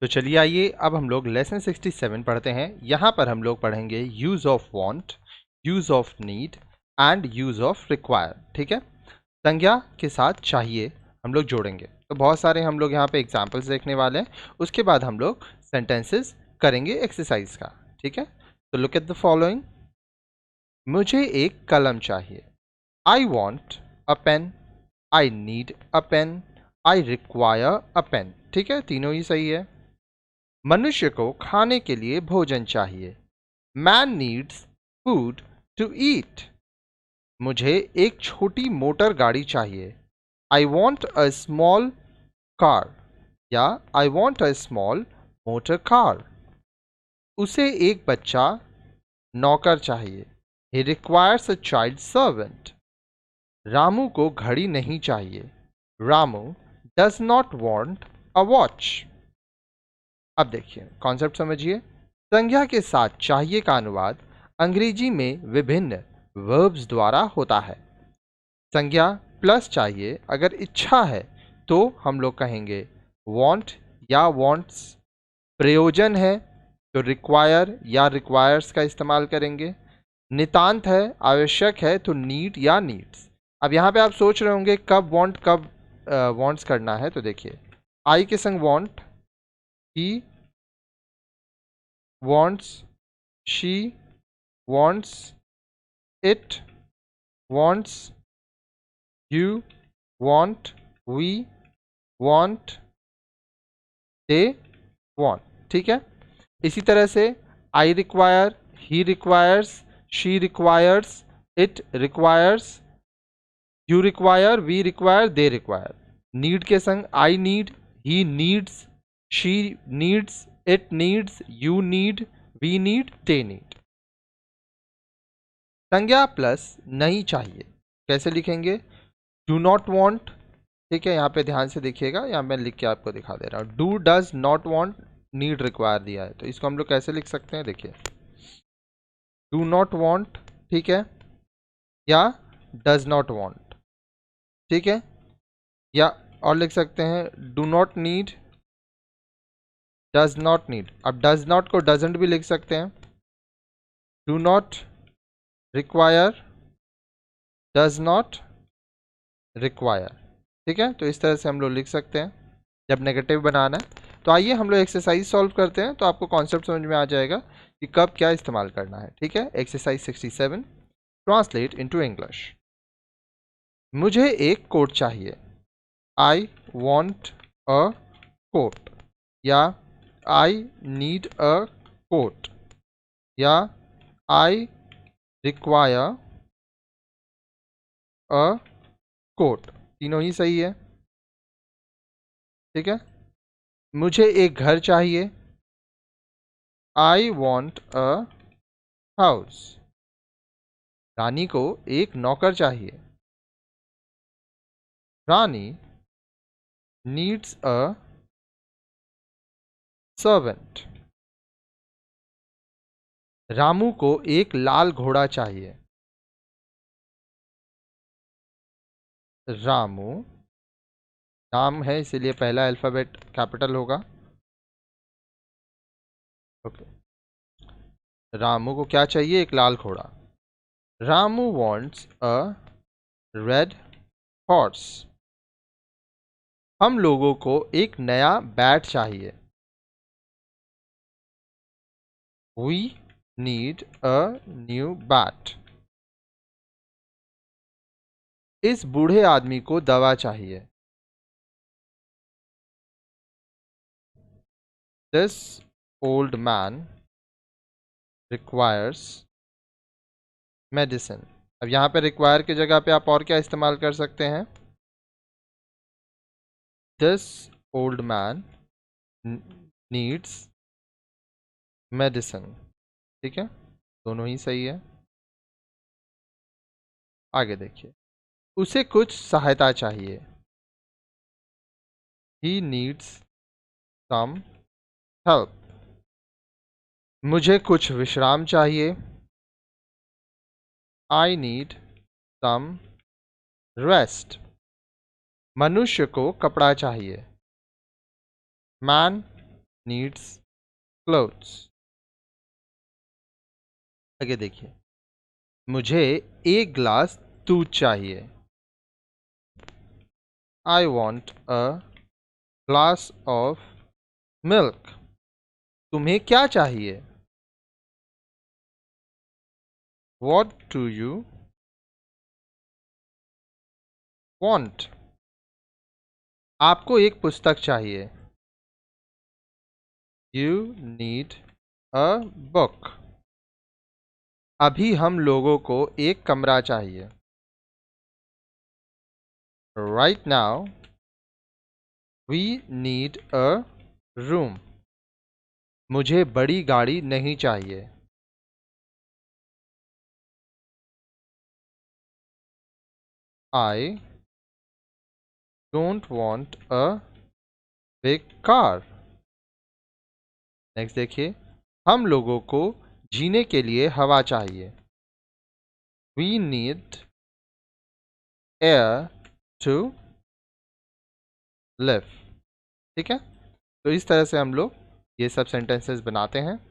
तो चलिए आइए अब हम लोग लेसन 67 पढ़ते हैं। यहाँ पर हम लोग पढ़ेंगे use of want, use of need and use of require. ठीक है, संज्ञा के साथ चाहिए हम लोग जोड़ेंगे। तो बहुत सारे हम लोग यहाँ पे एग्जाम्पल्स देखने वाले हैं, उसके बाद हम लोग सेंटेंसेस करेंगे एक्सरसाइज का। ठीक है, तो लुक एट द फॉलोइंग। मुझे एक कलम चाहिए। I want a pen, I need a pen, I require a pen. ठीक है, तीनों ही सही है। मनुष्य को खाने के लिए भोजन चाहिए। Man needs food to eat. मुझे एक छोटी मोटर गाड़ी चाहिए। I want a small car या I want a small motor car. उसे एक बच्चा नौकर चाहिए। He requires a child servant. Ramu को घड़ी नहीं चाहिए। Ramu does not want a watch. अब देखिए कॉन्सेप्ट समझिए। संज्ञा के साथ चाहिए का अनुवाद अंग्रेजी में विभिन्न वर्ब्स द्वारा होता है। संज्ञा प्लस चाहिए अगर इच्छा है तो हम लोग कहेंगे वांट या वांट्स। प्रयोजन है तो रिक्वायर या रिक्वायर्स का इस्तेमाल करेंगे। नितांत है, आवश्यक है तो नीड या नीड्स। अब यहाँ पे आप सोच रहे होंगे कब वांट कब वांट्स करना है। तो देखिए आई के संग want, he wants, she wants, it wants, you want, we want, they want। ठीक है, इसी तरह से I require, he requires, she requires, it requires, you require, we require, they require। need के संग I need, he needs, she needs, it needs, you need, we need, they need। संज्ञा plus नहीं चाहिए कैसे लिखेंगे? Do not want. ठीक है, यहाँ पे ध्यान से देखिएगा, यहाँ मैं लिख के आपको दिखा दे रहा हूँ। Do does not want, need require दिया है, तो इसको हम लोग कैसे लिख सकते हैं? देखिए डू नॉट वॉन्ट, ठीक है, या डज नॉट वॉन्ट। ठीक है, या और लिख सकते हैं do not need, does not need. अब डज नॉट को डजेंट भी लिख सकते हैं। Do not require, does not require. ठीक है, तो इस तरह से हम लोग लिख सकते हैं जब नेगेटिव बनाना है। तो आइए हम लोग एक्सरसाइज सॉल्व करते हैं, तो आपको कॉन्सेप्ट समझ में आ जाएगा कि कब क्या इस्तेमाल करना है। ठीक है, एक्सरसाइज 67 ट्रांसलेट इनटू इंग्लिश। मुझे एक कोट चाहिए। आई वॉन्ट अ कोट, या आई नीड अ कोट, या आई रिक्वायर अ कोट। तीनों ही सही है। ठीक है, मुझे एक घर चाहिए। I want a house. रानी को एक नौकर चाहिए। रानी नीड्स अ सर्वेंट। रामू को एक लाल घोड़ा चाहिए। रामू नाम है इसीलिए पहला अल्फाबेट कैपिटल होगा। ओके, रामू को क्या चाहिए? एक लाल घोड़ा। Ramu wants a red horse. हम लोगों को एक नया बैट चाहिए। We need a new bat. इस बूढ़े आदमी को दवा चाहिए। This old man requires medicine. अब यहाँ पे रिक्वायर की जगह पे आप और क्या इस्तेमाल कर सकते हैं? This old man needs medicine. ठीक है, दोनों ही सही है। आगे देखिए, उसे कुछ सहायता चाहिए। He needs some help. मुझे कुछ विश्राम चाहिए। I need some rest. मनुष्य को कपड़ा चाहिए। Man needs clothes। आगे देखिए, मुझे एक ग्लास दूध चाहिए। I want a glass of milk। तुम्हें क्या चाहिए? What do you want? आपको एक पुस्तक चाहिए। You need a book। अभी हम लोगों को एक कमरा चाहिए। Right now we need a room। मुझे बड़ी गाड़ी नहीं चाहिए। I don't want a big car। Next देखिए, हम लोगों को जीने के लिए हवा चाहिए। We need air to live। ठीक है, तो इस तरह से हम लोग ये सब सेंटेंसेस बनाते हैं।